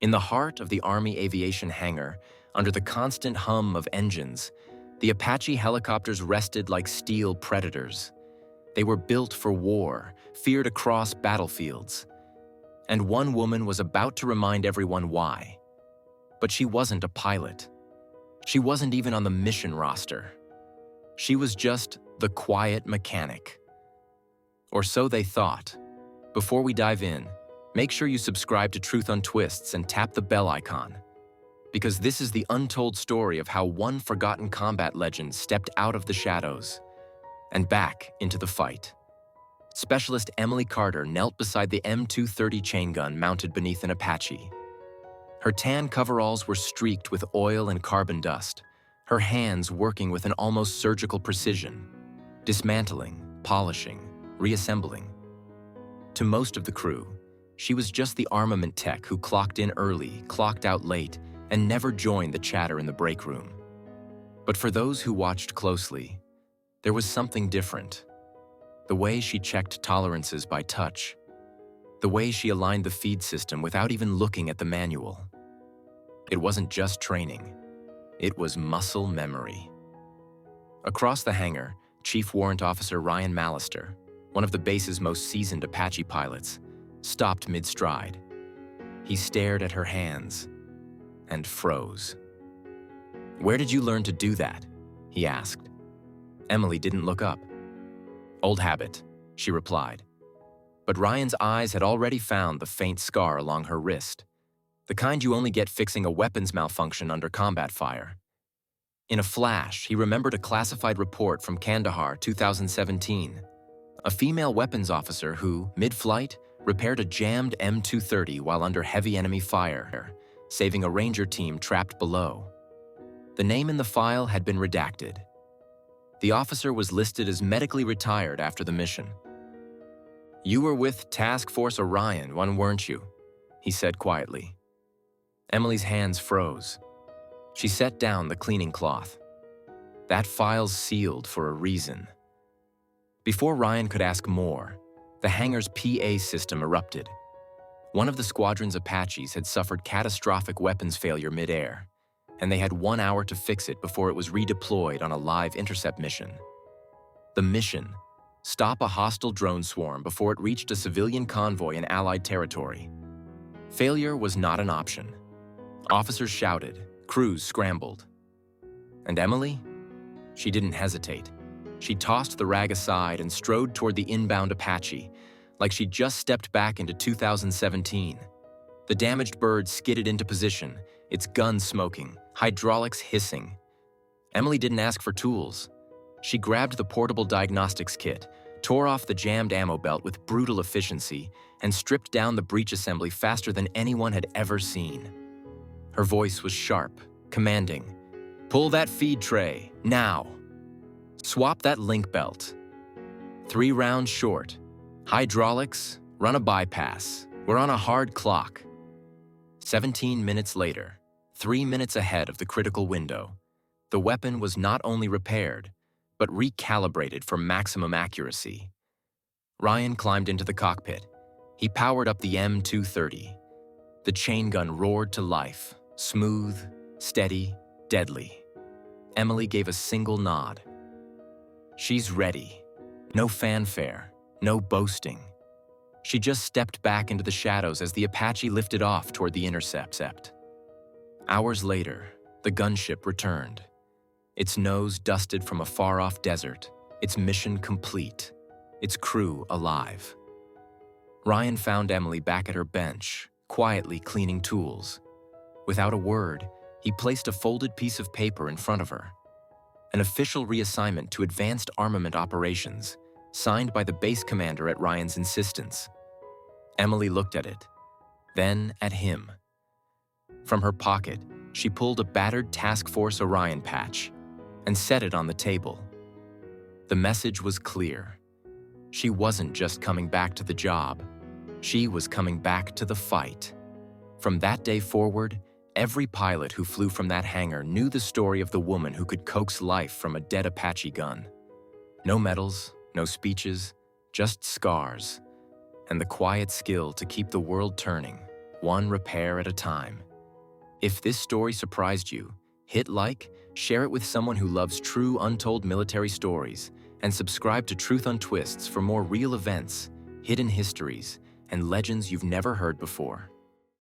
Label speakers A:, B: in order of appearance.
A: In the heart of the Army aviation hangar, under the constant hum of engines, the Apache helicopters rested like steel predators. They were built for war, feared across battlefields. And one woman was about to remind everyone why. But she wasn't a pilot. She wasn't even on the mission roster. She was just the quiet mechanic. Or so they thought. Before we dive in, make sure you subscribe to Truth Untwists and tap the bell icon, because this is the untold story of how one forgotten combat legend stepped out of the shadows and back into the fight. Specialist Emily Carter knelt beside the M230 chain gun mounted beneath an Apache. Her tan coveralls were streaked with oil and carbon dust, her hands working with an almost surgical precision, dismantling, polishing, reassembling. To most of the crew, she was just the armament tech who clocked in early, clocked out late, and never joined the chatter in the break room. But for those who watched closely, there was something different. The way she checked tolerances by touch, the way she aligned the feed system without even looking at the manual. It wasn't just training, it was muscle memory. Across the hangar, Chief Warrant Officer Ryan Mallister, one of the base's most seasoned Apache pilots, stopped mid-stride. He stared at her hands and froze. "Where did you learn to do that?" he asked. Emily didn't look up. "Old habit," she replied. But Ryan's eyes had already found the faint scar along her wrist, the kind you only get fixing a weapons malfunction under combat fire. In a flash, he remembered a classified report from Kandahar 2017. A female weapons officer who, mid-flight, repaired a jammed M230 while under heavy enemy fire, saving a ranger team trapped below. The name in the file had been redacted. The officer was listed as medically retired after the mission. "You were with Task Force Orion, weren't you?" he said quietly. Emily's hands froze. She set down the cleaning cloth. That file's sealed for a reason. Before Ryan could ask more, the hangar's PA system erupted. One of the squadron's Apaches had suffered catastrophic weapons failure mid-air, and they had 1 hour to fix it before it was redeployed on a live intercept mission. The mission: stop a hostile drone swarm before it reached a civilian convoy in Allied territory. Failure was not an option. Officers shouted, crews scrambled. And Emily? She didn't hesitate. She tossed the rag aside and strode toward the inbound Apache, like she'd just stepped back into 2017. The damaged bird skidded into position, its gun smoking, hydraulics hissing. Emily didn't ask for tools. She grabbed the portable diagnostics kit, tore off the jammed ammo belt with brutal efficiency, and stripped down the breech assembly faster than anyone had ever seen. Her voice was sharp, commanding. "Pull that feed tray, now. Swap that link belt. 3 rounds short. Hydraulics, run a bypass. We're on a hard clock." 17 minutes later, 3 minutes ahead of the critical window, the weapon was not only repaired, but recalibrated for maximum accuracy. Ryan climbed into the cockpit. He powered up the M230. The chain gun roared to life, smooth, steady, deadly. Emily gave a single nod. She's ready. No fanfare, no boasting. She just stepped back into the shadows as the Apache lifted off toward the intercept. Hours later, the gunship returned. Its nose dusted from a far-off desert, its mission complete, its crew alive. Ryan found Emily back at her bench, quietly cleaning tools. Without a word, he placed a folded piece of paper in front of her. An official reassignment to advanced armament operations, signed by the base commander at Ryan's insistence. Emily looked at it, then at him. From her pocket, she pulled a battered Task Force Orion patch and set it on the table. The message was clear. She wasn't just coming back to the job. She was coming back to the fight. From that day forward, every pilot who flew from that hangar knew the story of the woman who could coax life from a dead Apache gun. No medals, no speeches, just scars, and the quiet skill to keep the world turning, one repair at a time. If this story surprised you, hit like, share it with someone who loves true untold military stories, and subscribe to Truth Untwists for more real events, hidden histories, and legends you've never heard before.